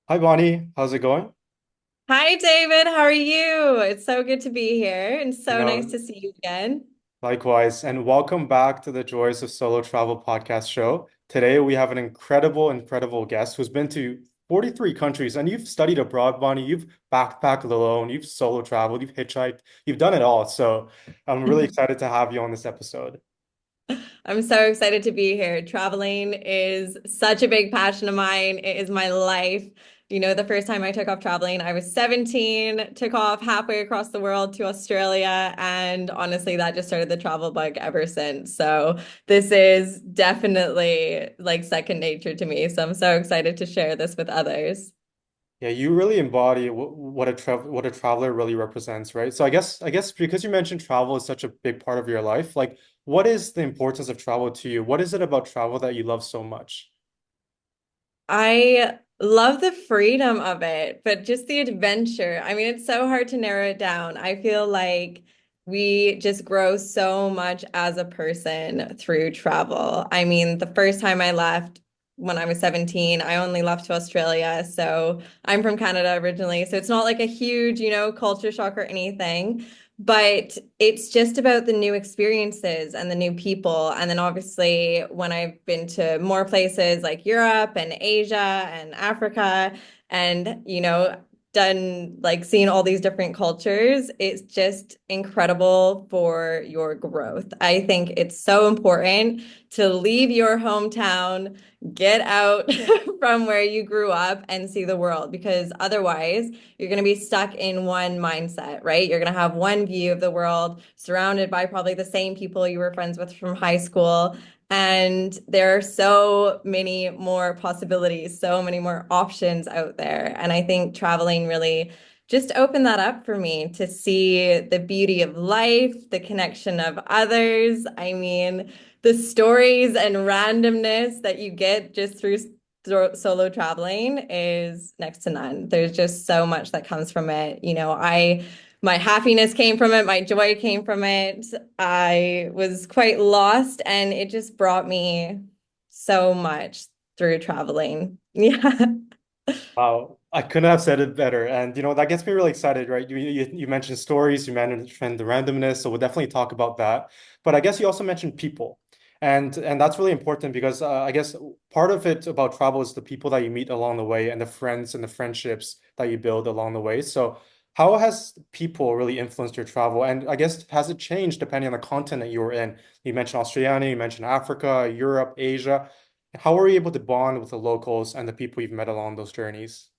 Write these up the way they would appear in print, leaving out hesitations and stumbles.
Hi Bonnie, how's it going? Hi, David. How are you? It's so good to be here and You so nice know, to see you again. Likewise, and welcome back to the Joys of Solo Travel podcast show. Today we have an incredible guest who's been to 43 countries and you've studied abroad, Bonnie. You've backpacked alone, you've solo traveled, you've hitchhiked, you've done it all. So I'm really excited to have you on this episode. I'm so excited to be here. Traveling is such a big passion of mine. It is my life. The first time I took off traveling, I was 17, took off halfway across the world to Australia, and honestly, that just started the travel bug ever since. So this is definitely like second nature to me. So I'm so excited to share this with others. Yeah, you really embody what a traveler really represents, right? So I guess because you mentioned travel is such a big part of your life, like what is the importance of travel to you? What is it about travel that you love so much? I love the freedom of it, but just the adventure. I mean, it's so hard to narrow it down. I feel like we just grow so much as a person through travel. I mean, the first time I left when I was 17, I only left to Australia. So I'm from Canada originally. So it's not like a huge, culture shock or anything. But it's just about the new experiences and the new people. And then obviously, when I've been to more places like Europe and Asia and Africa, and, done like seeing all these different cultures, it's just incredible for your growth. I think it's so important to leave your hometown, get out from where you grew up, and see the world because otherwise, you're going to be stuck in one mindset, right? You're going to have one view of the world surrounded by probably the same people you were friends with from high school. And there are so many more possibilities, so many more options out there. And I think traveling really just opened that up for me to see the beauty of life, the connection of others. I mean, the stories and randomness that you get just through solo traveling is next to none. There's just so much that comes from it. My happiness came from it, my joy came from it. I was quite lost, and it just brought me so much through traveling. Yeah. Wow, I couldn't have said it better. And that gets me really excited, right? You mentioned stories, you mentioned the randomness, so we'll definitely talk about that. But I guess you also mentioned people. And that's really important because I guess part of it about travel is the people that you meet along the way and the friends and the friendships that you build along the way. So how has people really influenced your travel? And I guess has it changed depending on the continent you were in? You mentioned Australia, you mentioned Africa, Europe, Asia. How were you able to bond with the locals and the people you've met along those journeys?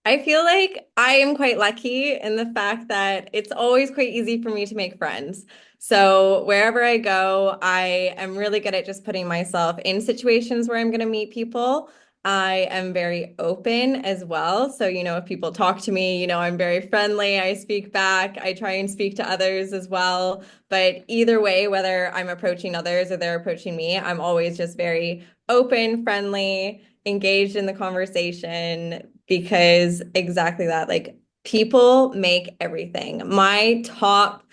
I feel like I am quite lucky in the fact that it's always quite easy for me to make friends. So wherever I go, I am really good at just putting myself in situations where I'm going to meet people. I am very open as well. So, if people talk to me, I'm very friendly. I speak back. I try and speak to others as well. But either way, whether I'm approaching others or they're approaching me, I'm always just very open, friendly, engaged in the conversation because exactly that, like people make everything. My top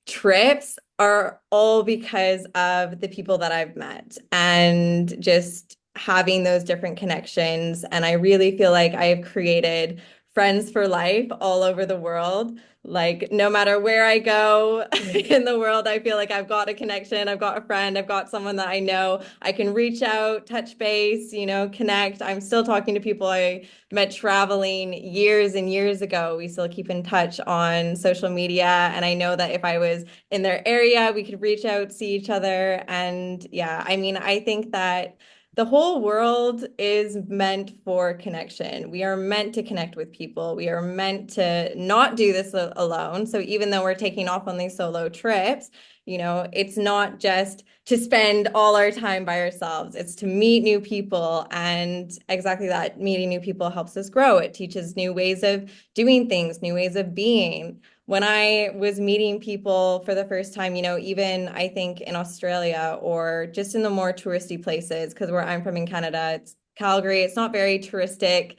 trips are all because of the people that I've met and just having those different connections. And I really feel like I have created friends for life all over the world. Like, no matter where I go in the world, I feel like I've got a connection, I've got a friend, I've got someone that I know I can reach out, touch base, connect. I'm still talking to people I met traveling years and years ago. We still keep in touch on social media. And I know that if I was in their area, we could reach out, see each other. And yeah, I mean, I think that the whole world is meant for connection. We are meant to connect with people. We are meant to not do this alone. So even though we're taking off on these solo trips, it's not just to spend all our time by ourselves. It's to meet new people. And exactly that, meeting new people helps us grow. It teaches new ways of doing things, new ways of being. When I was meeting people for the first time, even I think in Australia or just in the more touristy places, because where I'm from in Canada, it's Calgary, it's not very touristic.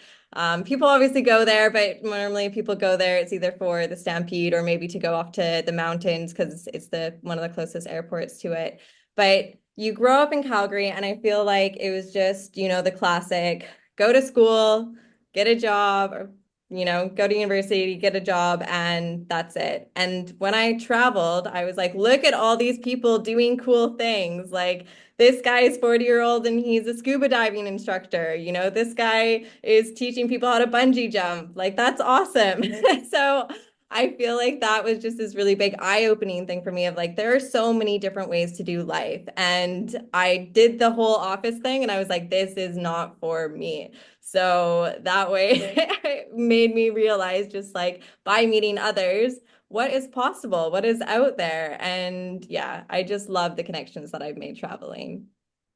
People obviously go there, but normally people go there, it's either for the Stampede or maybe to go off to the mountains because it's the one of the closest airports to it. But you grow up in Calgary, and I feel like it was just, the classic go to school, get a job, or, go to university, get a job, and that's it. And when I traveled, I was like, look at all these people doing cool things. Like, this guy is 40-year-old and he's a scuba diving instructor. This guy is teaching people how to bungee jump. Like, that's awesome. So I feel like that was just this really big eye-opening thing for me of like, there are so many different ways to do life. And I did the whole office thing and I was like, this is not for me. So that way it made me realize just like by meeting others, what is possible, what is out there. And yeah, I just love the connections that I've made traveling.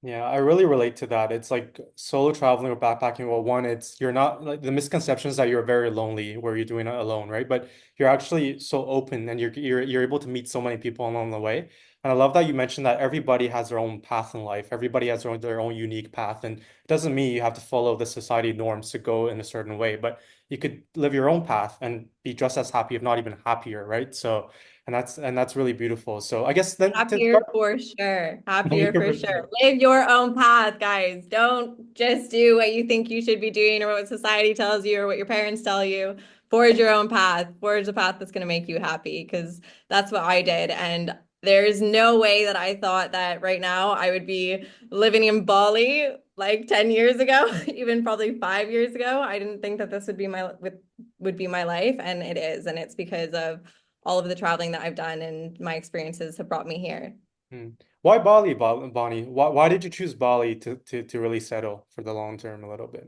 Yeah, I really relate to that. It's like solo traveling or backpacking. Well, one, it's you're not like the misconception is that you're very lonely where you're doing it alone, right? But you're actually so open and you're able to meet so many people along the way. And I love that you mentioned that everybody has their own path in life. Everybody has their own unique path. And it doesn't mean you have to follow the society norms to go in a certain way, but you could live your own path and be just as happy, if not even happier, right? So, and that's really beautiful. So I guess then to Happier start, for sure. Happier you're for for sure. sure. Live your own path, guys. Don't just do what you think you should be doing or what society tells you or what your parents tell you. Forge your own path. Forge a path that's going to make you happy because that's what I did. And there's no way that I thought that right now I would be living in Bali like 10 years ago, even probably 5 years ago. I didn't think that this would be my life, and it is. And it's because of all of the traveling that I've done and my experiences have brought me here. Hmm. Why Bali, Bonnie? Why did you choose Bali to really settle for the long term a little bit?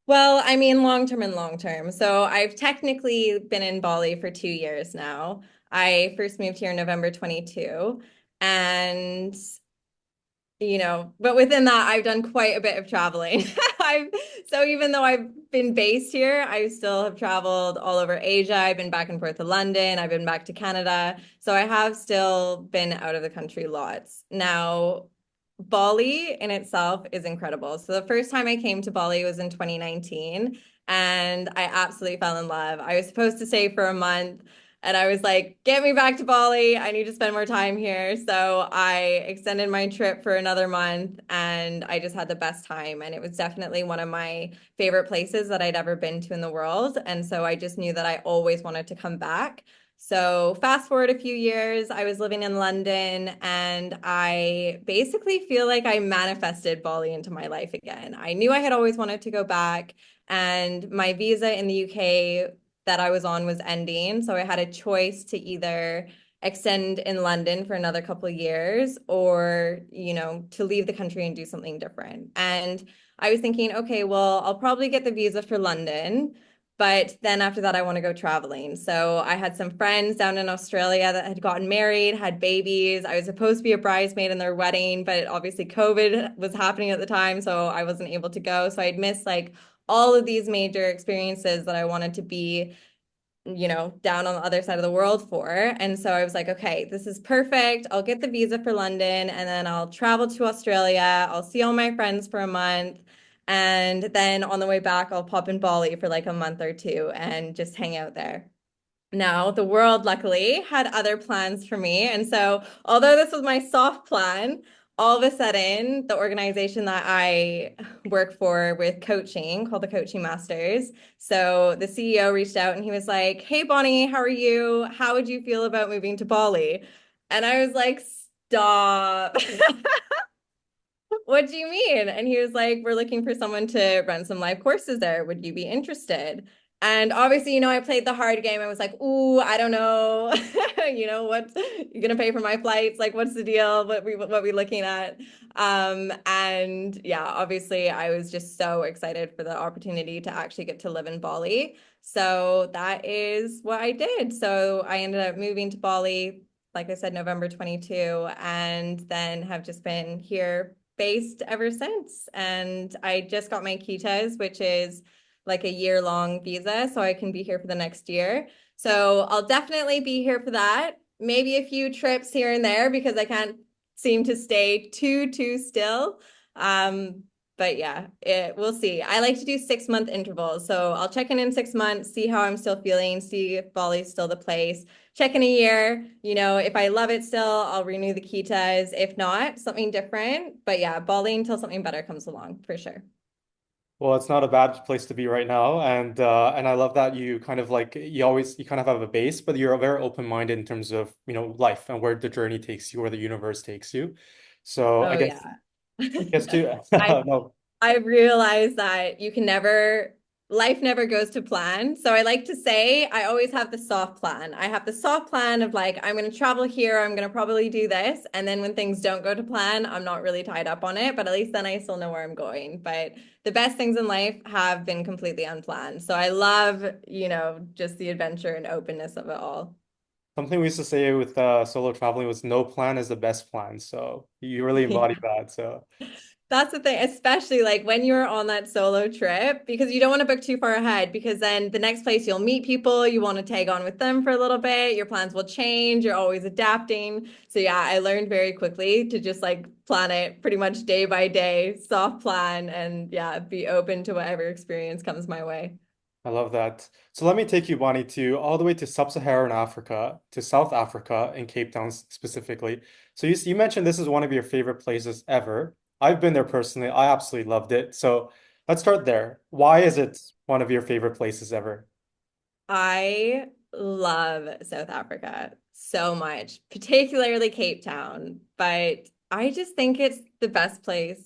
Well, I mean, long term and long term. So I've technically been in Bali for 2 years now. I first moved here in November 22. And but within that, I've done quite a bit of traveling. I've so even though I've been based here, I still have traveled all over Asia. I've been back and forth to London. I've been back to Canada. So I have still been out of the country lots. Now, Bali in itself is incredible. So the first time I came to Bali was in 2019, and I absolutely fell in love. I was supposed to stay for a month. And I was like, get me back to Bali. I need to spend more time here. So I extended my trip for another month and I just had the best time. And it was definitely one of my favorite places that I'd ever been to in the world. And so I just knew that I always wanted to come back. So fast forward a few years, I was living in London and I basically feel like I manifested Bali into my life again. I knew I had always wanted to go back, and my visa in the UK that I was on was ending. So I had a choice to either extend in London for another couple of years or, to leave the country and do something different. And I was thinking, okay, well, I'll probably get the visa for London. But then after that, I want to go traveling. So I had some friends down in Australia that had gotten married, had babies. I was supposed to be a bridesmaid in their wedding, but obviously COVID was happening at the time. So I wasn't able to go. So I'd missed like all of these major experiences that I wanted to be, down on the other side of the world for. And so I was like, okay, this is perfect. I'll get the visa for London and then I'll travel to Australia. I'll see all my friends for a month. And then on the way back, I'll pop in Bali for like a month or two and just hang out there. Now, the world luckily had other plans for me. And so, although this was my soft plan, all of a sudden, the organization that I work for with coaching, called the Coaching Masters. So, the CEO reached out and he was like, hey, Bonnie, how are you? How would you feel about moving to Bali? And I was like, stop. What do you mean? And he was like, we're looking for someone to run some live courses there. Would you be interested? And obviously, I played the hard game. I was like, ooh, I don't know. What you're gonna pay for my flights? Like, what's the deal? What we looking at? And yeah, obviously I was just so excited for the opportunity to actually get to live in Bali. So that is what I did. So I ended up moving to Bali, like I said, November 22, and then have just been here based ever since. And I just got my Kitas, which is like a year-long visa, so I can be here for the next year. So I'll definitely be here for that. Maybe a few trips here and there because I can't seem to stay too still. Um, but yeah, we'll see. I like to do 6 month intervals. So I'll check in 6 months, see how I'm still feeling, see if Bali's still the place. Check in a year. If I love it still, I'll renew the Kitas. If not, something different. But yeah, Bali until something better comes along for sure. Well, it's not a bad place to be right now, and I love that you kind of like you kind of have a base, but you're very open-minded in terms of life and where the journey takes you, where the universe takes you. So Oh yeah. I guess to I no. I realize that you can never, life never goes to plan. So I like to say I always have the soft plan. I have the soft plan of like, I'm going to travel here, I'm going to probably do this. And then when things don't go to plan, I'm not really tied up on it, but at least then I still know where I'm going. But the best things in life have been completely unplanned. So I love, just the adventure and openness of it all. Something we used to say with solo traveling was no plan is the best plan. So you really embody that. So That's the thing, especially like when you're on that solo trip, because you don't want to book too far ahead, because then the next place you'll meet people, you want to tag on with them for a little bit, your plans will change, you're always adapting. So yeah, I learned very quickly to just like plan it pretty much day by day, soft plan, and yeah, be open to whatever experience comes my way. I love that. So let me take you, Bonnie, to all the way to Sub-Saharan Africa, to South Africa and Cape Town specifically. So you mentioned this is one of your favorite places ever. I've been there personally. I absolutely loved it. So let's start there. Why is it one of your favorite places ever? I love South Africa so much, particularly Cape Town, but I just think it's the best place.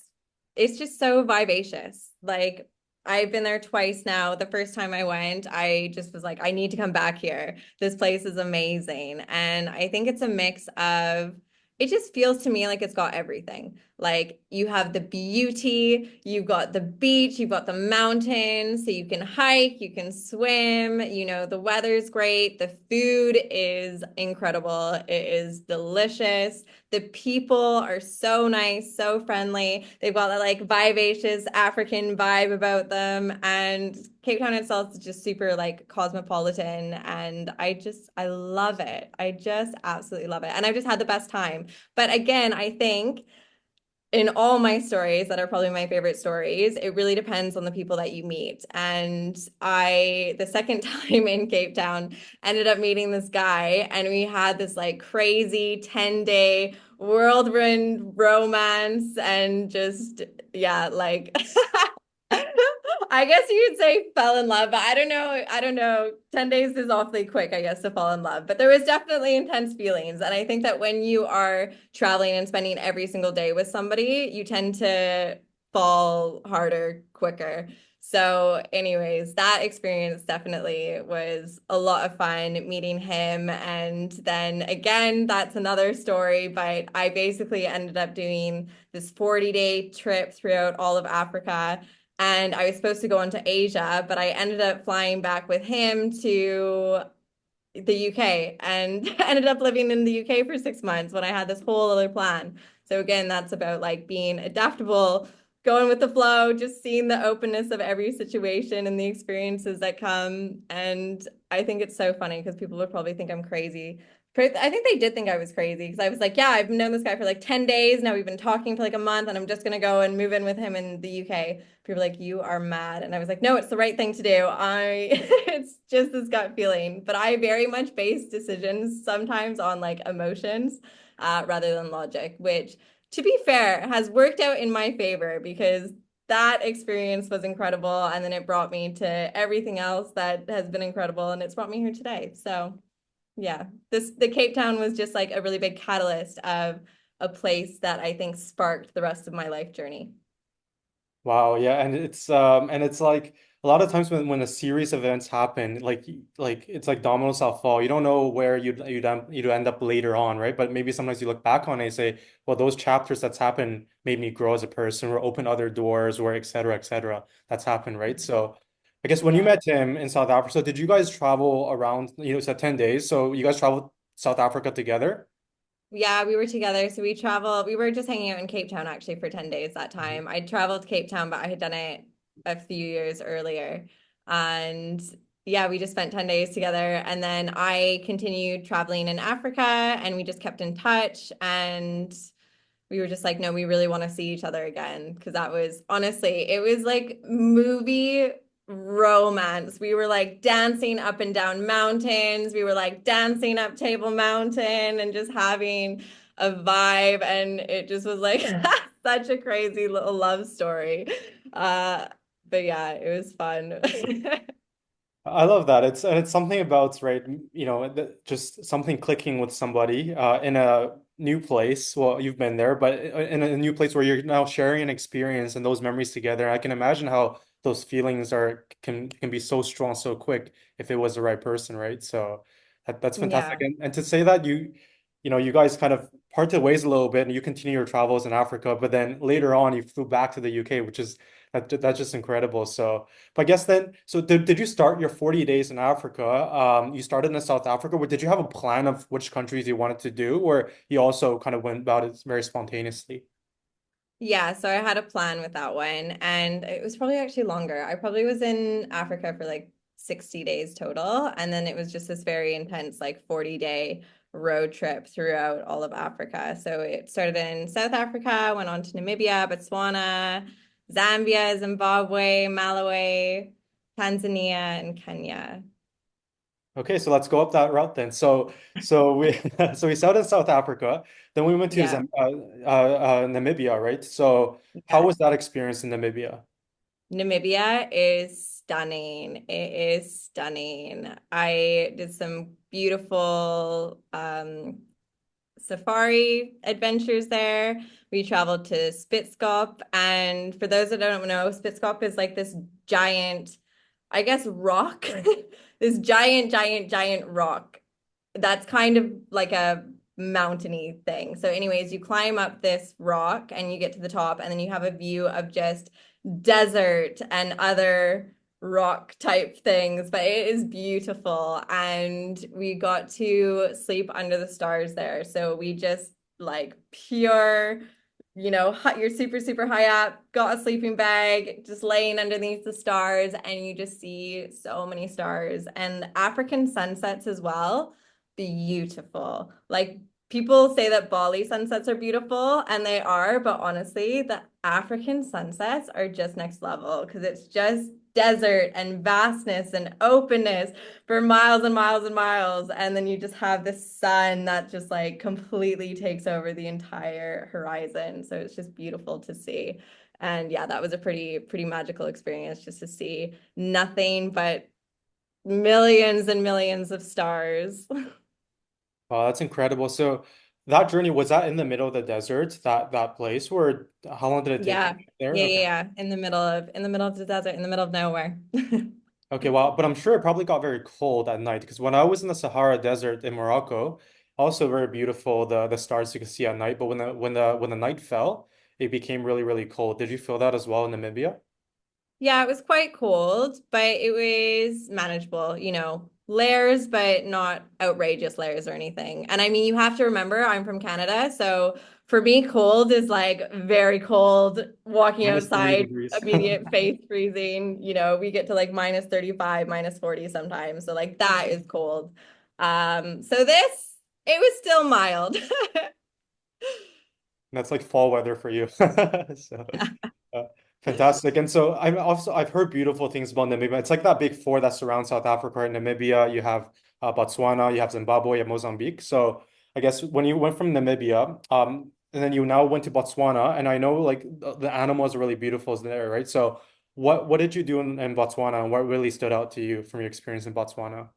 It's just so vivacious. Like, I've been there twice now. The first time I went, I just was like, I need to come back here. This place is amazing. And I think it's a mix of, it just feels to me like it's got everything. Like you have the beauty, you've got the beach, you've got the mountains, so you can hike, you can swim, the weather's great, the food is incredible, it is delicious. The people are so nice, so friendly. They've got that like vivacious African vibe about them. And Cape Town itself is just super like cosmopolitan. And I love it. I just absolutely love it. And I've just had the best time. But again, I think in all my stories that are probably my favorite stories, it really depends on the people that you meet. And the second time in Cape Town, ended up meeting this guy, and we had this like crazy 10-day whirlwind romance and just, yeah, like I guess you could say fell in love, but I don't know. I don't know. 10 days is awfully quick, I guess, to fall in love. But there was definitely intense feelings. And I think that when you are traveling and spending every single day with somebody, you tend to fall harder quicker. So, anyways, that experience definitely was a lot of fun meeting him. And then again, that's another story. But I basically ended up doing this 40-day trip throughout all of Africa, and I was supposed to go into Asia, but I ended up flying back with him to the UK and ended up living in the UK for 6 months when I had this whole other plan. So again, that's about like being adaptable, going with the flow, just seeing the openness of every situation and the experiences that come. And I think it's so funny because people would probably think I'm crazy. I think they did think I was crazy because I was like, yeah, I've known this guy for like 10 days. Now we've been talking for like a month and I'm just going to go and move in with him in the UK. People were like, you are mad. And I was like, no, it's the right thing to do. It's just this gut feeling. But I very much base decisions sometimes on like emotions rather than logic, which to be fair has worked out in my favor because that experience was incredible. And then it brought me to everything else that has been incredible. And it's brought me here today. So yeah, the Cape Town was just like a really big catalyst of a place that I think sparked the rest of my life journey. Wow, yeah, and it's like a lot of times when a series of events happen, like it's like dominoes that fall. You don't know where you'd end up later on, right? But maybe sometimes you look back on it and say, well, those chapters that's happened made me grow as a person, or open other doors, or et cetera. That's happened, right? So I guess when you Yeah. met him in South Africa, so did you guys travel around, it's at 10 days, so you guys traveled South Africa together? Yeah, we were together. So we were just hanging out in Cape Town actually for 10 days that Mhm. time. I traveled to Cape Town, but I had done it a few years earlier. And yeah, we just spent 10 days together. And then I continued traveling in Africa and we just kept in touch. And we were just like, no, we really want to see each other again. Cause that was honestly, it was like movie romance. We were like dancing up and down mountains. We were like dancing up Table Mountain and just having a vibe. And it just was like such a crazy little love story. Uh, But yeah, it was fun. I love that. It's something about right, just something clicking with somebody in a new place. Well, you've been there, but in a new place where you're now sharing an experience and those memories together. I can imagine how those feelings are can be so strong so quick if it was the right person, right? So that's fantastic. Yeah. And to say that you guys kind of parted ways a little bit and you continue your travels in Africa, but then later on you flew back to the UK, which is that's just incredible. So. But I guess then, so did you start your 40 days in Africa? You started in South Africa, but did you have a plan of which countries you wanted to do, or you also kind of went about it very spontaneously? Yeah, so I had a plan with that one, and it was probably actually longer. I probably was in Africa for like 60 days total, and then it was just this very intense, like 40-day road trip throughout all of Africa. So it started in South Africa, went on to Namibia, Botswana, Zambia, Zimbabwe, Malawi, Tanzania, and Kenya. Okay, so let's go up that route then. So we so we started in South Africa, then we went to Yeah, Namibia, right? So how yeah. was that experience in Namibia? Namibia is stunning. It is stunning. I did some beautiful safari adventures there. We traveled to Spitskop, and for those that don't know, Spitskop is like this giant, I guess, rock. This giant rock that's kind of like a mountainy thing. So, anyways, you climb up this rock and you get to the top, and then you have a view of just desert and other rock type things, but it is beautiful. And we got to sleep under the stars there. So we just like pure, you're super high up, got a sleeping bag, just laying underneath the stars, and you just see so many stars and African sunsets as well. Beautiful. Like people say that Bali sunsets are beautiful, and they are, but honestly, the African sunsets are just next level because it's just desert and vastness and openness for miles and miles and miles. And then you just have the sun that just like completely takes over the entire horizon. So it's just beautiful to see. And yeah, that was a pretty magical experience just to see nothing but millions and millions of stars. Wow, that's incredible. So that journey, was that in the middle of the desert, that place, or how long did it take you Yeah. to get there? Yeah, yeah, Okay. yeah. In the middle of the desert, in the middle of nowhere. Okay, well, but I'm sure it probably got very cold at night because when I was in the Sahara Desert in Morocco, also very beautiful the stars you could see at night. But when the night fell, it became really cold. Did you feel that as well in Namibia? Yeah, it was quite cold, but it was manageable, layers, but not outrageous layers or anything. And I mean, you have to remember, I'm from Canada, so for me, cold is like very cold. Walking -30 outside, degrees. immediate face freezing. We get to like -35, -40 sometimes. So like that is cold. So this, it was still mild. That's like fall weather for you. So uh, fantastic. And so I've heard beautiful things about Namibia. It's like that big four that surrounds South Africa and Namibia. You have Botswana, you have Zimbabwe, you have Mozambique. So I guess when you went from Namibia, and then you now went to Botswana, and I know like the animals are really beautiful there, right? So what did you do in Botswana, and what really stood out to you from your experience in Botswana?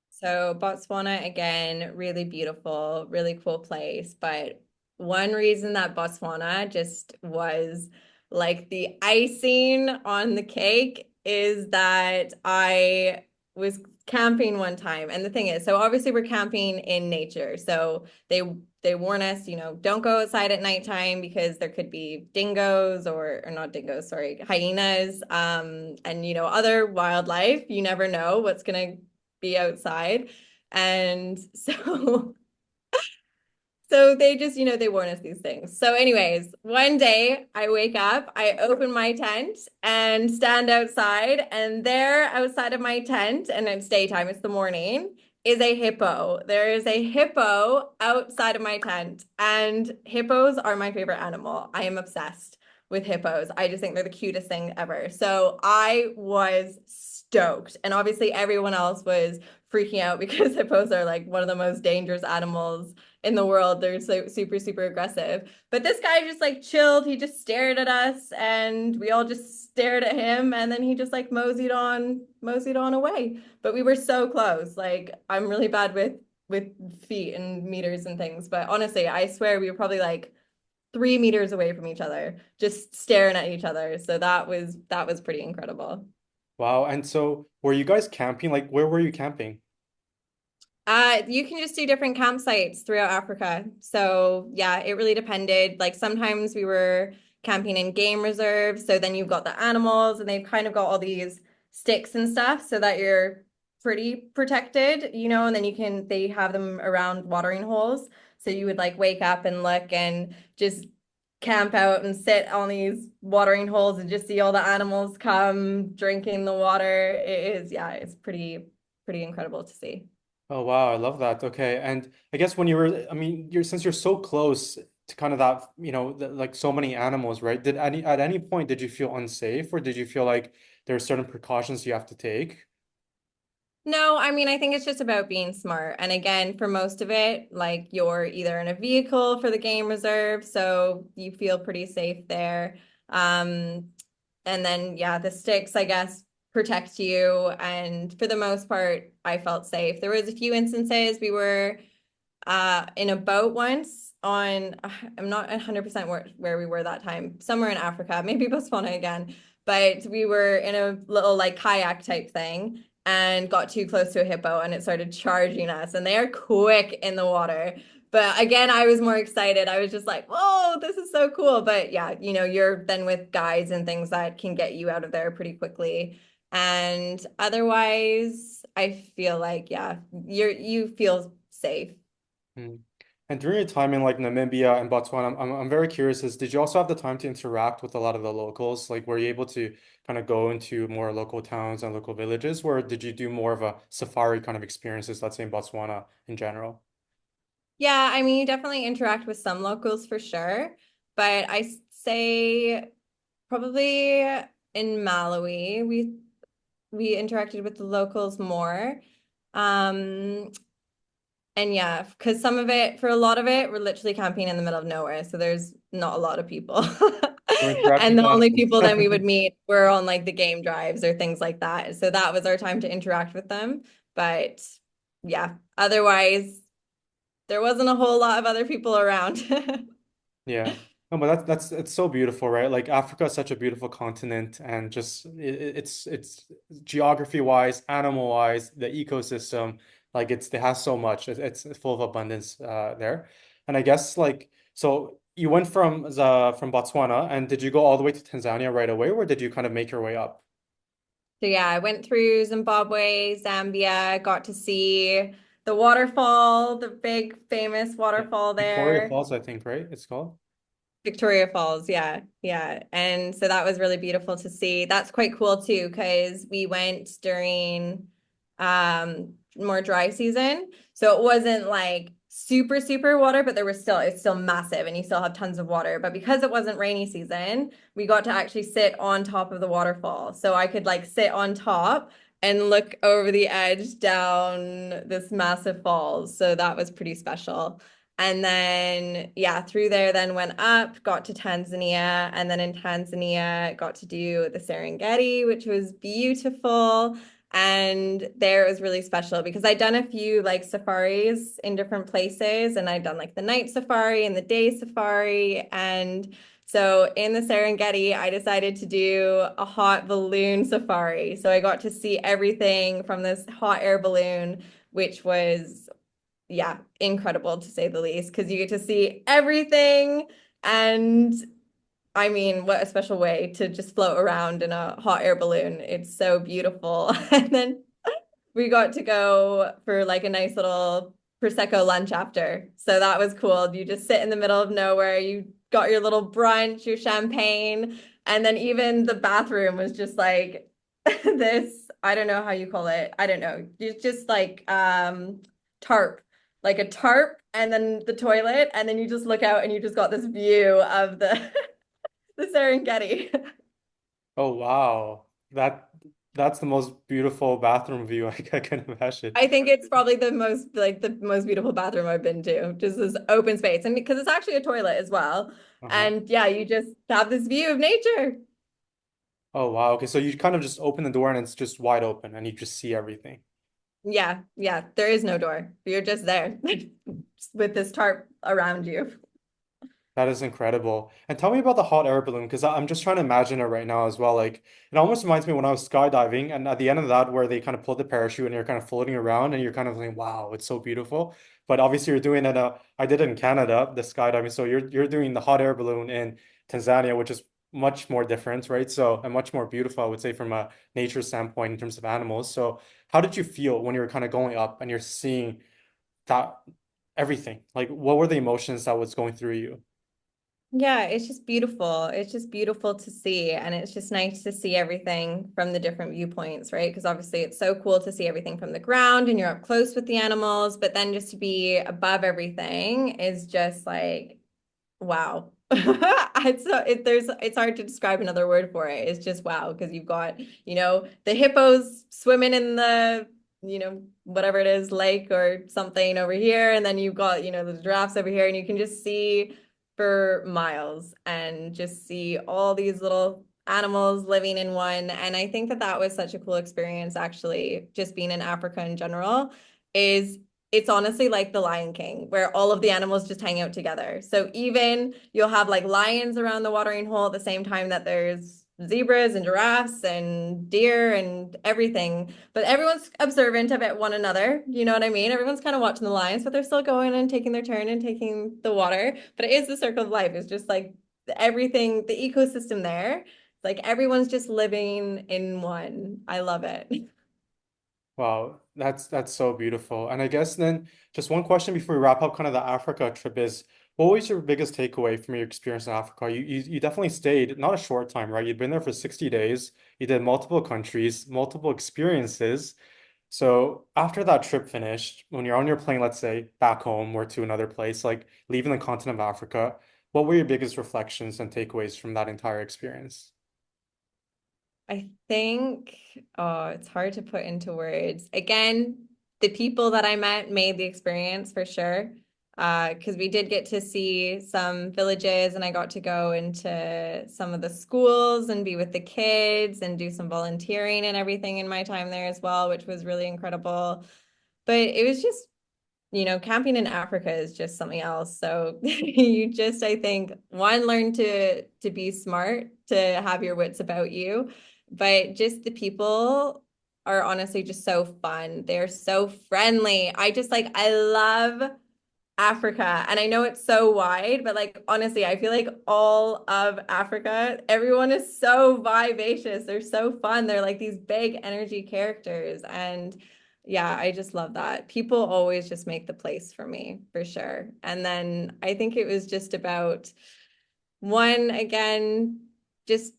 So Botswana, again, really beautiful, really cool place. But one reason that Botswana just was like the icing on the cake is that I was camping one time. And the thing is, so obviously we're camping in nature. So they warn us, don't go outside at nighttime because there could be dingoes or not dingoes, sorry, hyenas, and other wildlife. You never know what's gonna be outside. And so so they just, they warn us these things. So anyways, one day I wake up, I open my tent and stand outside, and there outside of my tent, and it's daytime, it's the morning, is a hippo. There is a hippo outside of my tent, and hippos are my favorite animal. I am obsessed with hippos. I just think they're the cutest thing ever. So I was stoked. And obviously everyone else was freaking out because hippos are like one of the most dangerous animals in the world. They're so super aggressive. But this guy just like chilled. He just stared at us and we all just stared at him and then he just like moseyed on away. But we were so close. Like I'm really bad with feet and meters and things, but honestly, I swear we were probably like 3 meters away from each other, just staring at each other. So that was pretty incredible. Wow. And so were you guys camping? Like where were you camping? You can just do different campsites throughout Africa. So yeah, it really depended. Like sometimes we were camping in game reserves, so then you've got the animals and they've kind of got all these sticks and stuff so that you're pretty protected, and then they have them around watering holes. So you would like wake up and look and just camp out and sit on these watering holes and just see all the animals come drinking the water. Yeah, it's pretty incredible to see. Oh wow, I love that. Okay. And I guess when you were, I mean, since you're so close to kind of that, like so many animals, right? At any point did you feel unsafe or did you feel like there are certain precautions you have to take? No, I mean, I think it's just about being smart. And again, for most of it, like you're either in a vehicle for the game reserve, so you feel pretty safe there. And then, yeah, the sticks, I guess, protect you. And for the most part, I felt safe. There was a few instances we were in a boat once on, I'm not 100% where we were that time, somewhere in Africa, maybe Botswana again, but we were in a little like kayak type thing and got too close to a hippo and it started charging us and they are quick in the water. But again, I was more excited. I was just like, whoa, this is so cool. But yeah, you're then with guides and things that can get you out of there pretty quickly. And otherwise, I feel like, yeah, you feel safe. Hmm. And during your time in like Namibia and Botswana, I'm very curious did you also have the time to interact with a lot of the locals? Like were you able to kind of go into more local towns and local villages, or did you do more of a safari kind of experiences, let's say in Botswana in general? Yeah, I mean, you definitely interact with some locals for sure, but say probably in Malawi, we interacted with the locals more. Um, and yeah, because some of it, for a lot of it, we're literally camping in the middle of nowhere, so there's not a lot of people. Or interacting And with the only animals? people then we would meet were on like the game drives or things like that. So that was our time to interact with them. But yeah, otherwise there wasn't a whole lot of other people around. Yeah. No, but that's it's so beautiful, right? Like Africa is such a beautiful continent and just it's geography wise, animal wise, the ecosystem, like it has so much. It's full of abundance there. And I guess like so you went from Botswana and did you go all the way to Tanzania right away or did you kind of make your way up? So yeah, I went through Zimbabwe, Zambia, got to see the waterfall, the big famous Yeah. waterfall Victoria there. Falls, I think, right? It's called. Victoria Falls, yeah, yeah. And so that was really beautiful to see. That's quite cool too, because we went during more dry season. So it wasn't like super, super water, but it's still massive and you still have tons of water. But because it wasn't rainy season, we got to actually sit on top of the waterfall. So I could like sit on top and look over the edge down this massive falls. So that was pretty special. And then, yeah, through there, then went up, got to Tanzania. And then in Tanzania, got to do the Serengeti, which was beautiful. And there it was really special because I'd done a few like safaris in different places, and I'd done like the night safari and the day safari. And so in the Serengeti, I decided to do a hot balloon safari. So I got to see everything from this hot air balloon, which was yeah, incredible to say the least, because you get to see everything. And I mean, what a special way to just float around in a hot air balloon. It's so beautiful. And then we got to go for like a nice little Prosecco lunch after. So that was cool. You just sit in the middle of nowhere. You got your little brunch, your champagne, and then even the bathroom was just like this, I don't know how you call it. I don't know. It's just like tarp, like a tarp and then the toilet and then you just look out and you just got this view of the the Serengeti. Oh wow. That's the most beautiful bathroom view I can imagine. I think it's probably the most beautiful bathroom I've been to. Just this open space. And because it's actually a toilet as well. Uh-huh. And yeah, you just have this view of nature. Oh wow. Okay, so you kind of just open the door and it's just wide open and you just see everything. Yeah, yeah, there is no door. You're just there with this tarp around you. That is incredible. And tell me about the hot air balloon because I'm just trying to imagine it right now as well. Like it almost reminds me when I was skydiving and at the end of that where they kind of pull the parachute and you're kind of floating around and you're kind of like, wow, it's so beautiful. But obviously you're doing it I did it in Canada, the skydiving. So you're doing the hot air balloon in Tanzania, which is much more different, right? So and much more beautiful, I would say, from a nature standpoint in terms of animals. So how did you feel when you were kind of going up and you're seeing that everything? Like what were the emotions that was going through you? Yeah, it's just beautiful. It's just beautiful to see. And it's just nice to see everything from the different viewpoints, right? Because obviously it's so cool to see everything from the ground and you're up close with the animals, but then just to be above everything is just like, wow. It's hard to describe another word for it. It's just wow, because you've got, the hippos swimming in the, whatever it is, lake or something over here, and then you've got, the giraffes over here, and you can just see for miles and just see all these little animals living in one. And I think that that was such a cool experience, actually, just being in Africa in general, is it's honestly like the Lion King, where all of the animals just hang out together. So even you'll have like lions around the watering hole at the same time that there's zebras and giraffes and deer and everything. But everyone's observant of it one another. You know what I mean? Everyone's kind of watching the lions, but they're still going and taking their turn and taking the water. But it is the circle of life. It's just like everything, the ecosystem there. It's like everyone's just living in one. I love it. Wow, that's so beautiful. And I guess then just one question before we wrap up kind of the Africa trip is what was your biggest takeaway from your experience in Africa? You definitely stayed not a short time, right? You'd been there for 60 days. You did multiple countries, multiple experiences. So after that trip finished, when you're on your plane, let's say back home or to another place, like leaving the continent of Africa, what were your biggest reflections and takeaways from that entire experience? I think, oh, it's hard to put into words. Again, the people that I met made the experience for sure. Because we did get to see some villages and I got to go into some of the schools and be with the kids and do some volunteering and everything in my time there as well, which was really incredible. But it was just camping in Africa is just something else. So you just, I think, one, learn to be smart, to have your wits about you, but just the people are honestly just so fun. They're so friendly. I love Africa. And I know it's so wide, but like honestly, I feel like all of Africa, everyone is so vivacious. They're so fun. They're like these big energy characters. And yeah, I just love that. People always just make the place for me, for sure. And then I think it was just about one, again, just,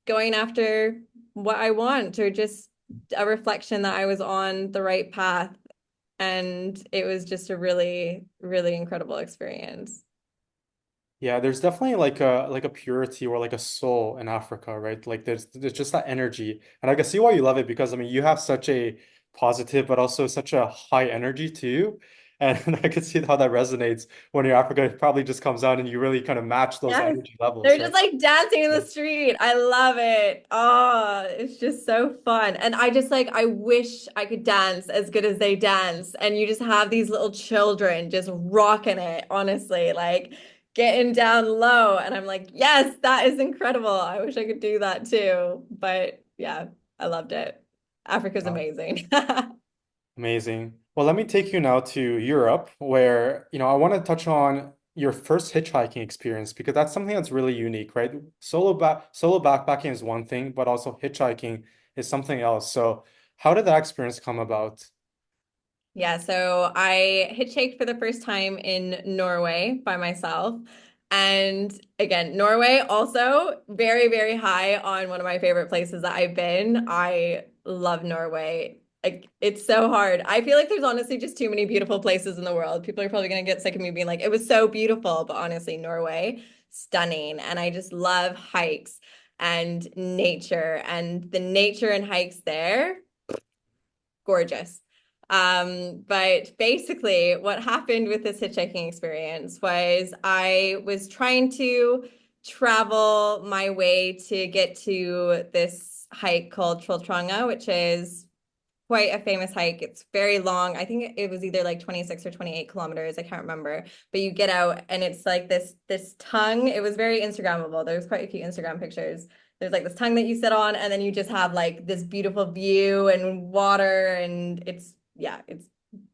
going after what I want, or just a reflection that I was on the right path, and it was just a really, really incredible experience. Yeah, there's definitely like a purity or like a soul in Africa, right? Like there's just that energy. And I can see why you love it because I mean you have such a positive but also such a high energy too. And I can see how that resonates when you're Africa. It probably just comes out and you really kind of match those Yes. energy levels, They're right? just like dancing in Yeah. the street. I love it. Oh, it's just so fun. And I wish I could dance as good as they dance. And you just have these little children just rocking it, honestly, like getting down low. And I'm like, yes, that is incredible. I wish I could do that too. But yeah, I loved it. Africa's Wow. amazing. Amazing. Well, let me take you now to Europe, where, I want to touch on your first hitchhiking experience because that's something that's really unique, right? Solo backpacking is one thing, but also hitchhiking is something else. So, how did that experience come about? Yeah, so I hitchhiked for the first time in Norway by myself. And again, Norway also very, very high on one of my favorite places that I've been. I love Norway. Like, it's so hard. I feel like there's honestly just too many beautiful places in the world. People are probably going to get sick of me being like, it was so beautiful. But honestly, Norway, stunning. And I just love hikes and nature, and the nature and hikes there gorgeous. But basically, what happened with this hitchhiking experience was I was trying to travel my way to get to this hike called Trolltranga, which is quite a famous hike. It's very long. I think it was either like 26 or 28 kilometers. I can't remember. But you get out and it's like this tongue. It was very Instagrammable. There's quite a few Instagram pictures. There's like this tongue that you sit on, and then you just have like this beautiful view and water, and it's yeah, it's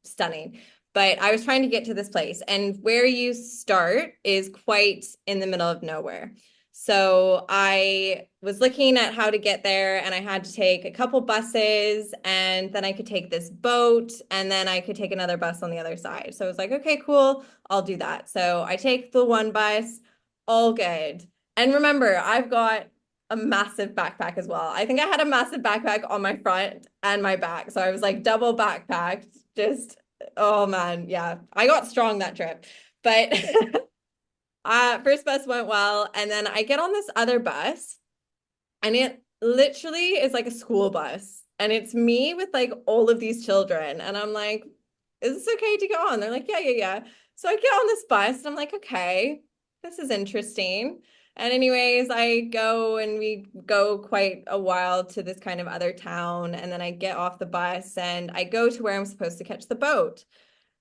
stunning. But I was trying to get to this place, and where you start is quite in the middle of nowhere. So I was looking at how to get there, and I had to take a couple buses, and then I could take this boat, and then I could take another bus on the other side. So I was like, okay, cool, I'll do that. So I take the one bus, all good. And remember, I've got a massive backpack as well. I think I had a massive backpack on my front and my back. So I was like double backpacked, just oh man, yeah. I got strong that trip. But first bus went well, and then I get on this other bus, and it literally is like a school bus, and it's me with like all of these children, and I'm like, "Is this okay to go on?" They're like, "Yeah, yeah, yeah." So I get on this bus, and I'm like, "Okay, this is interesting." And anyways, I go and we go quite a while to this kind of other town, and then I get off the bus and I go to where I'm supposed to catch the boat.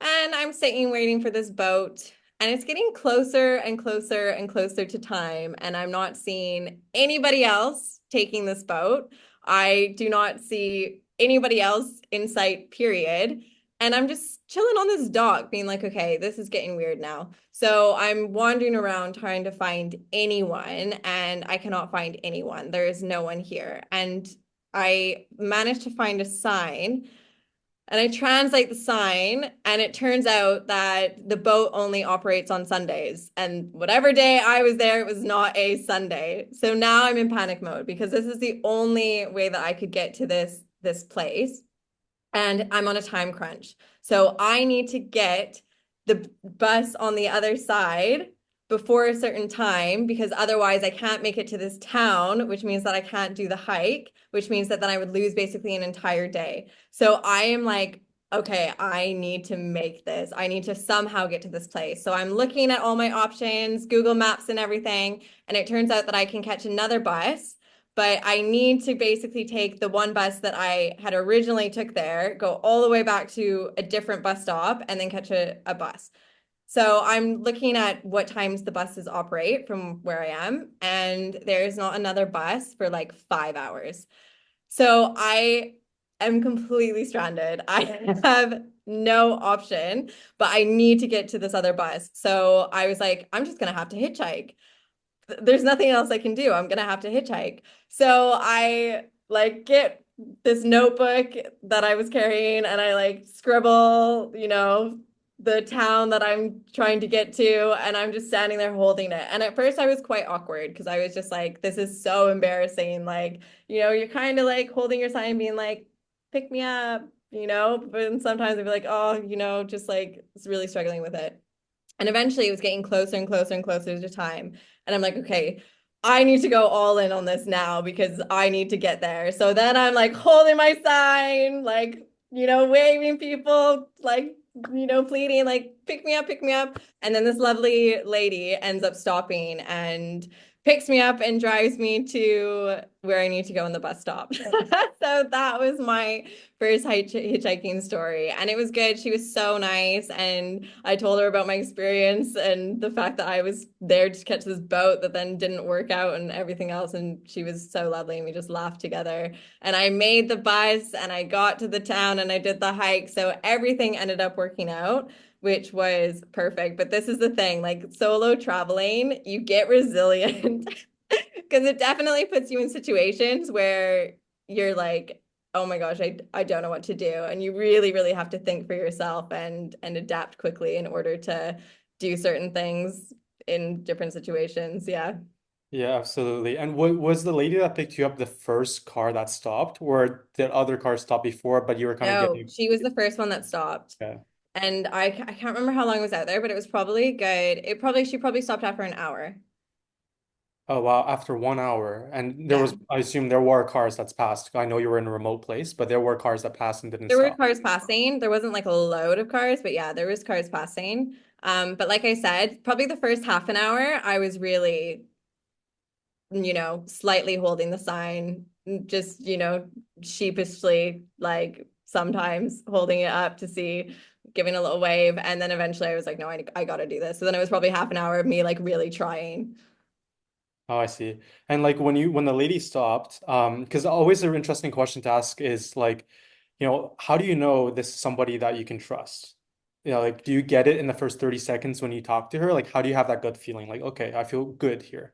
And I'm sitting waiting for this boat, and it's getting closer and closer and closer to time. And I'm not seeing anybody else taking this boat. I do not see anybody else in sight, period. And I'm just chilling on this dock, being like, okay, this is getting weird now. So I'm wandering around trying to find anyone, and I cannot find anyone. There is no one here. And I managed to find a sign, and I translate the sign, and it turns out that the boat only operates on Sundays. And whatever day I was there, it was not a Sunday. So now I'm in panic mode because this is the only way that I could get to this place. And I'm on a time crunch. So I need to get the bus on the other side before a certain time, because otherwise I can't make it to this town, which means that I can't do the hike, which means that then I would lose basically an entire day. So I am like, okay, I need to make this. I need to somehow get to this place. So I'm looking at all my options, Google Maps and everything, and it turns out that I can catch another bus, but I need to basically take the one bus that I had originally took there, go all the way back to a different bus stop, and then catch a bus. So I'm looking at what times the buses operate from where I am, and there's not another bus for like 5 hours. So I am completely stranded. I have no option, but I need to get to this other bus. So I was like, I'm just gonna have to hitchhike. There's nothing else I can do. I'm gonna have to hitchhike. So I like get this notebook that I was carrying, and I like scribble, the town that I'm trying to get to, and I'm just standing there holding it. And at first I was quite awkward because I was just like, this is so embarrassing. Like, you're kind of like holding your sign being like, pick me up, but sometimes I'd be like, oh, just like it's really struggling with it. And eventually it was getting closer and closer and closer to time. And I'm like, okay, I need to go all in on this now because I need to get there. So then I'm like holding my sign, like, waving people, like, pleading, like, pick me up, pick me up. And then this lovely lady ends up stopping and picks me up and drives me to where I need to go in the bus stop. So that was my first hitchhiking story. And it was good. She was so nice. And I told her about my experience and the fact that I was there to catch this boat that then didn't work out and everything else. And she was so lovely. And we just laughed together. And I made the bus and I got to the town and I did the hike. So everything ended up working out, which was perfect. But this is the thing, like solo traveling, you get resilient because it definitely puts you in situations where you're like, oh my gosh, I don't know what to do. And you really, really have to think for yourself and adapt quickly in order to do certain things in different situations. Yeah. Yeah, absolutely. And was the lady that picked you up the first car that stopped, or did other cars stop before, but you were kind of No, getting, she was the first one that stopped. yeah. And I can't remember how long I was out there, but it was probably good. She probably stopped after an hour. Oh wow, after 1 hour. And there Yeah. was, I assume there were cars that's passed. I know you were in a remote place, but there were cars that passed and didn't There were stop. cars passing. There wasn't like a load of cars, but yeah, there was cars passing. But like I said, probably the first half an hour, I was really slightly holding the sign, just, sheepishly, like sometimes holding it up to see, giving a little wave. And then eventually I was like, no, I got to do this. So then it was probably half an hour of me like really trying. Oh, I see. And like when the lady stopped, because always an interesting question to ask is like, how do you know this is somebody that you can trust? Like, do you get it in the first 30 seconds when you talk to her? Like, how do you have that gut feeling? Like, okay, I feel good here.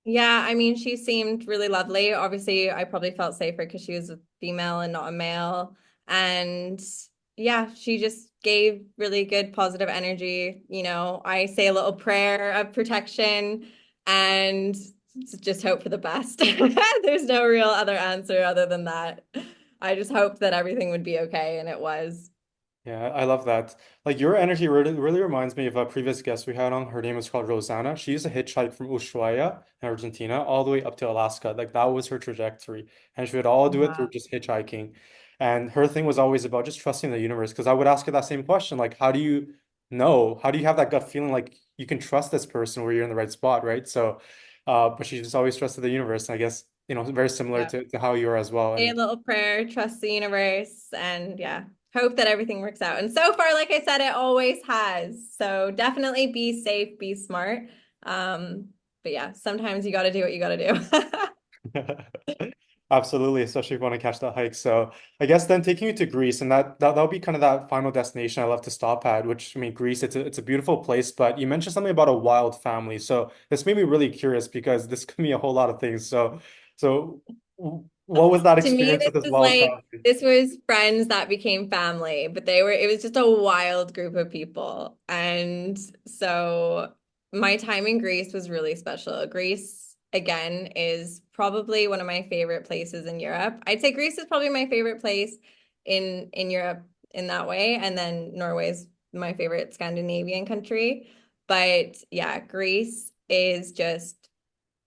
Yeah, I mean, she seemed really lovely. Obviously, I probably felt safer because she was a female and not a male. And yeah, she just gave really good positive energy. I say a little prayer of protection and just hope for the best. There's no real other answer other than that. I just hoped that everything would be okay, and it was. Yeah, I love that. Like your energy really reminds me of a previous guest we had on. Her name is called Rosanna. She used to hitchhike from Ushuaia in Argentina all the way up to Alaska. Like that was her trajectory. And she would all do it through Wow. just hitchhiking. And her thing was always about just trusting the universe. Because I would ask her that same question, like, how do you know? How do you have that gut feeling like you can trust this person where you're in the right spot, right? So, but she just always trusted the universe. And I guess, very similar Yeah. to how you are as well. Say a And little prayer, trust the universe, and yeah, hope that everything works out. And so far, like I said, it always has. So definitely be safe, be smart. Um, but yeah, sometimes you got to do what you got to do. absolutely, especially if you want to catch that hike. So I guess then taking you to Greece, and that'll be kind of that final destination I love to stop at, which I mean Greece, it's a beautiful place, but you mentioned something about a wild family. So this made me really curious because this could be a whole lot of things. So what was that To me, experience with this this is wild like family? this was friends that became family, but it was just a wild group of people. And so my time in Greece was really special. Greece, again, is probably one of my favorite places in Europe. I'd say Greece is probably my favorite place in Europe in that way. And then Norway is my favorite Scandinavian country. But yeah, Greece is just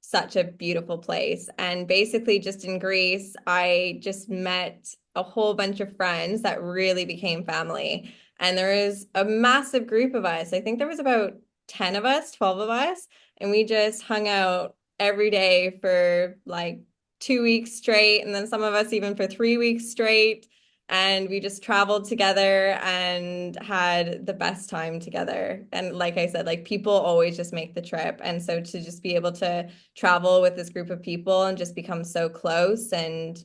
such a beautiful place. And basically, just in Greece, I just met a whole bunch of friends that really became family. And there is a massive group of us. I think there was about 10 of us, 12 of us, and we just hung out every day for like 2 weeks straight. And then some of us even for 3 weeks straight. And we just traveled together and had the best time together. And like I said, like people always just make the trip. And so to just be able to travel with this group of people and just become so close and,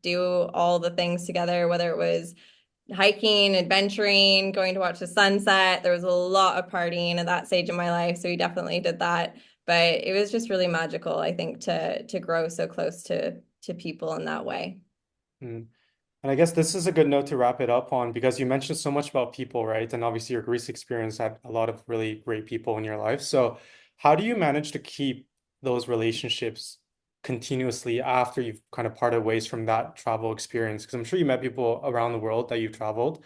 do all the things together, whether it was hiking, adventuring, going to watch the sunset. There was a lot of partying at that stage in my life, so we definitely did that. But it was just really magical, I think, to grow so close to people in that way. Hmm. And I guess this is a good note to wrap it up on because you mentioned so much about people, right? And obviously your Greece experience had a lot of really great people in your life. So how do you manage to keep those relationships continuously after you've kind of parted ways from that travel experience? Because I'm sure you met people around the world that you've traveled.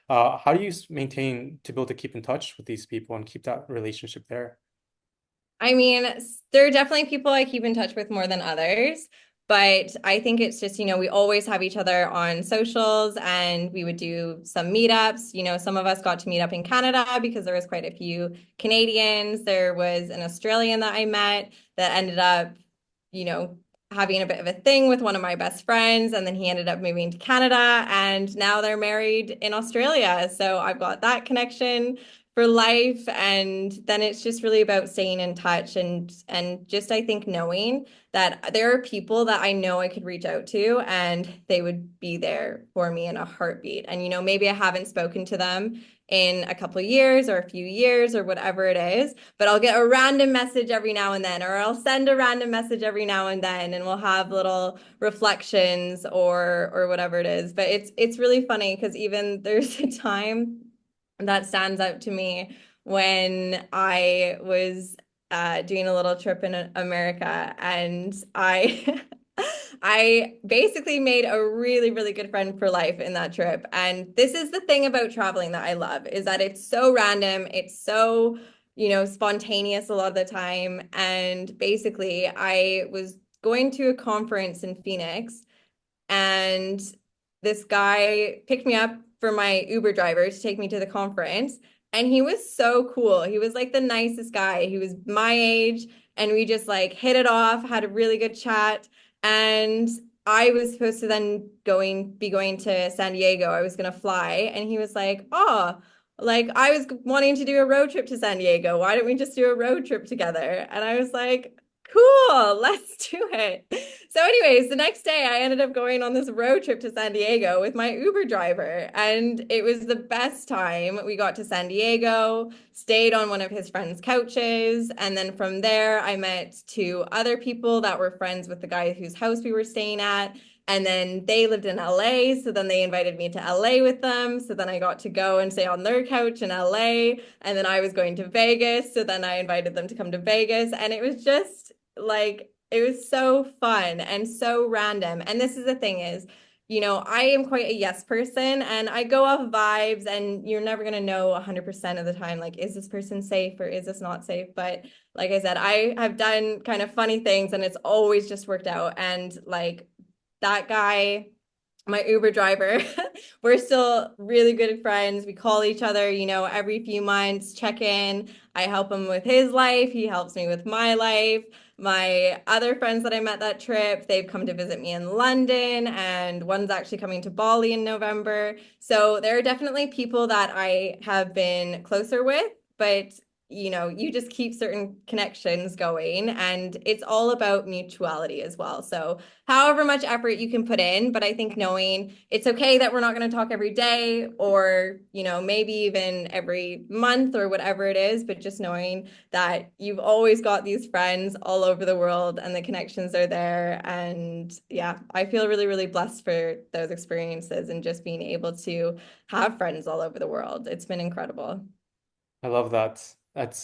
How do you maintain to be able to keep in touch with these people and keep that relationship there? I mean, there are definitely people I keep in touch with more than others, but I think it's just, we always have each other on socials and we would do some meetups. Some of us got to meet up in Canada because there was quite a few Canadians. There was an Australian that I met that ended up, you know, having a bit of a thing with one of my best friends, and then he ended up moving to Canada and now they're married in Australia. So I've got that connection for life, and then it's just really about staying in touch and just I think knowing that there are people that I know I could reach out to and they would be there for me in a heartbeat. And maybe I haven't spoken to them in a couple of years or a few years or whatever it is, but I'll get a random message every now and then, or I'll send a random message every now and then, and we'll have little reflections or whatever it is. But it's really funny because even there's a time that stands out to me when I was doing a little trip in America, and I I basically made a really, really good friend for life in that trip. And this is the thing about traveling that I love is that it's so random, it's so, spontaneous a lot of the time. And basically, I was going to a conference in Phoenix and this guy picked me up for my Uber driver to take me to the conference. And he was so cool. He was like the nicest guy. He was my age, and we just like hit it off, had a really good chat. And I was supposed to then be going to San Diego. I was gonna fly, and he was like, "Oh, like I was wanting to do a road trip to San Diego. Why don't we just do a road trip together?" And I was like, "Cool, let's do it." So, anyways, the next day I ended up going on this road trip to San Diego with my Uber driver, and it was the best time. We got to San Diego, stayed on one of his friends' couches, and then from there I met two other people that were friends with the guy whose house we were staying at. And then they lived in LA, so then they invited me to LA with them. So then I got to go and stay on their couch in LA. And then I was going to Vegas, so then I invited them to come to Vegas. And it was just like it was so fun and so random. And this is the thing is, I am quite a yes person and I go off vibes, and you're never going to know 100% of the time, like, is this person safe or is this not safe? But like I said, I have done kind of funny things and it's always just worked out. And like that guy, my Uber driver, we're still really good friends. We call each other, every few months, check in. I help him with his life. He helps me with my life. My other friends that I met that trip, they've come to visit me in London, and one's actually coming to Bali in November. So there are definitely people that I have been closer with, but you just keep certain connections going, and it's all about mutuality as well. So however much effort you can put in. But I think knowing it's okay that we're not going to talk every day or, maybe even every month or whatever it is, but just knowing that you've always got these friends all over the world and the connections are there. And yeah, I feel really, really blessed for those experiences and just being able to have friends all over the world. It's been incredible. I love that. That's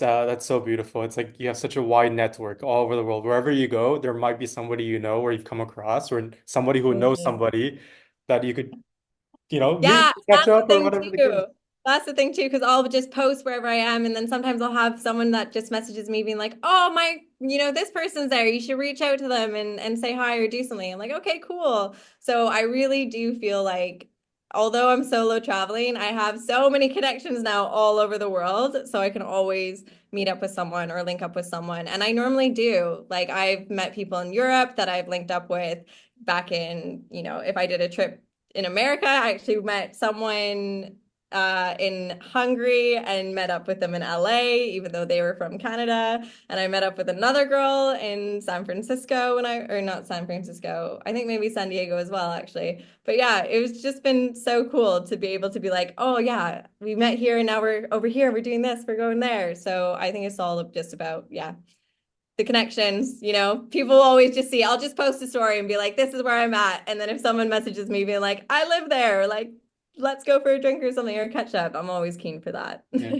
so beautiful. It's like you have such a wide network all over the world. Wherever you go, there might be somebody you know or you've come across, or somebody who knows somebody that you could, meet, Yeah, catch that's the up, or thing whatever the case. too. That's the thing too, because I'll just post wherever I am, and then sometimes I'll have someone that just messages me being like, "Oh my, this person's there. You should reach out to them and say hi or do something." I'm like, "Okay, cool." So I really do feel like, although I'm solo traveling, I have so many connections now all over the world, so I can always meet up with someone or link up with someone, and I normally do. Like I've met people in Europe that I've linked up with back in, if I did a trip in America. I actually met someone in Hungary and met up with them in LA, even though they were from Canada. And I met up with another girl in San Francisco or not San Francisco, I think maybe San Diego as well, actually. But yeah, it was just been so cool to be able to be like, oh yeah, we met here and now we're over here, we're doing this, we're going there. So I think it's all just about, yeah, the connections, people always just see, I'll just post a story and be like, this is where I'm at. And then if someone messages me being like, I live there, like, let's go for a drink or something or catch up, I'm always keen for that. Yeah.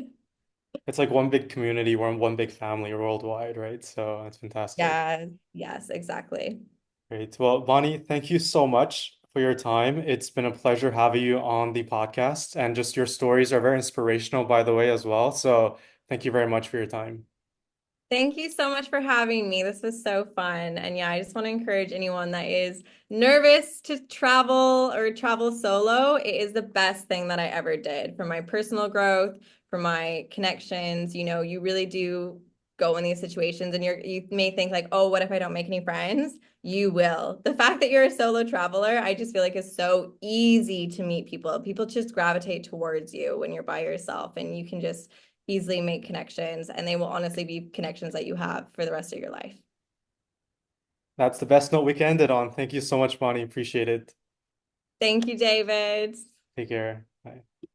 It's like one big community, one big family worldwide, right? So that's fantastic. Yeah, yes, exactly. Great. Well, Bonnie, thank you so much for your time. It's been a pleasure having you on the podcast, and just your stories are very inspirational, by the way, as well. So thank you very much for your time. Thank you so much for having me. This was so fun. And yeah, I just want to encourage anyone that is nervous to travel or travel solo. It is the best thing that I ever did for my personal growth, for my connections. You really do go in these situations and you may think like, oh, what if I don't make any friends? You will. The fact that you're a solo traveler, I just feel like is so easy to meet people. People just gravitate towards you when you're by yourself, and you can just easily make connections, and they will honestly be connections that you have for the rest of your life. That's the best note we can end it on. Thank you so much, Bonnie. Appreciate it. Thank you, David. Take care. Bye.